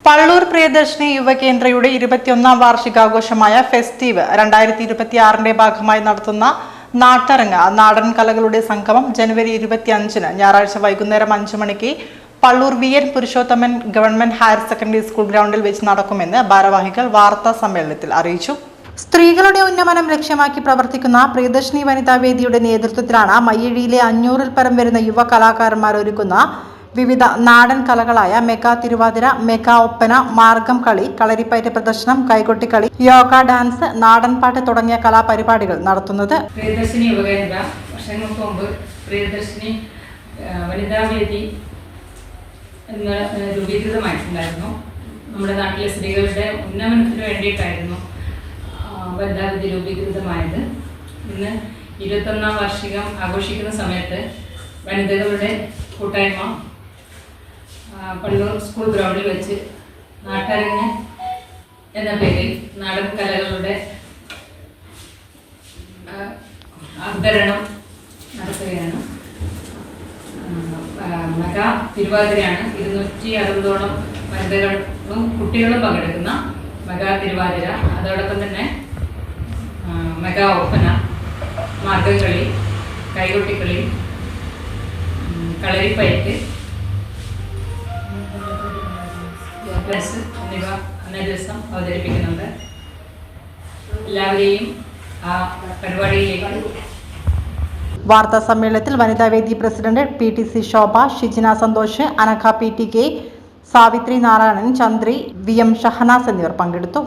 Pallur Priyadarshini യുവകേന്ദ്രയുടെ 21ാം വാർഷികാഘോഷമായ festive 2026ന്റെ ഭാഗമായി നടത്തുന്ന നാട്ടരങ്ങ് നാടൻ കലകളുടെ സംഗമം ജനുവരി 25-ന് ഞായറാഴ്ച വൈകുന്നേരം 5 മണിക്ക് Pallur V N. Purushothaman government higher secondary school ഗ്രൗണ്ടിൽ വെച്ച് നടക്കുമെന്ന് ഭാരവാഹികൾ വാർത്താ സമ്മേളനത്തിൽ അറിയിച്ചു. സ്ത്രീകളുടെ ഉന്നമനം ലക്ഷ്യമാക്കി പ്രവർത്തിക്കുന്ന പ്രിയദർശിനി വനിതാ വേദിയുടെ നേതൃത്വത്തിലാണ് മയ്യഴിയിലെ 500-ൽ പരം വരുന്ന യുവ കലാകാരന്മാർ ഒരുക്കുന്ന വിവിധ നാടൻ കലകളായ മെഗാ തിരുവാതിര, മെഗാ ഒപ്പന, മാർഗം കളി, കളരിപ്പയറ്റ് പ്രദർശനം, കൈകൊട്ടിക്കളി, യോഗ, ഡാൻസ്, നാടൻപാട്ട് തുടങ്ങിയ കലാപരിപാടികൾ നടത്തുന്നത്. പ്രിയദർശിനി യുവകേന്ദ്ര വർഷങ്ങൾക്ക് മുമ്പ് പ്രിയദർശിനി വനിതാ വേദി എന്ന രൂപീകൃതമായിട്ടുണ്ടായിരുന്നു. നമ്മുടെ നാട്ടിലെ സ്ത്രീകളുടെ ഉന്നമനത്തിന് വേണ്ടിയിട്ടായിരുന്നു വനിതാ വേദി രൂപീകൃതമായത്. ഇന്ന് 21ാം വാർഷികം ആഘോഷിക്കുന്ന സമയത്ത് വനിതകളുടെ കൂട്ടായ്മ പള്ളൂർ സ്കൂൾ ഗ്രൗണ്ടിൽ വെച്ച് നാട്ടരങ്ങ് എന്ന പേരിൽ നാടൻ കലകളുടെ അവതരണം നടത്തുകയാണ്. മെഗാ തിരുവാതിരയാണ്. 260ഓളം വനിതകളും കുട്ടികളും പങ്കെടുക്കുന്ന മെഗാ തിരുവാതിര. അതോടൊപ്പം തന്നെ മെഗാ ഒപ്പന, മാർഗംകളി, കൈകൊട്ടിക്കളി, കളരിപ്പയറ്റ് എന്നിവ അന്നേ ദിവസം അവതരിപ്പിക്കുന്നുണ്ട്. എല്ലാവരെയും ആ പരിപാടിയിലേക്ക്. വാർത്താ സമ്മേളനത്തിൽ വനിതാവേദി പ്രസിഡന്റ് PTC ശോഭ, ഷിജിന സന്തോഷ്, അനഘ PTK, സാവിത്രി നാരായണൻ, ചന്ദ്രി, VM ഷഹനാസ് എന്നിവർ പങ്കെടുത്തു.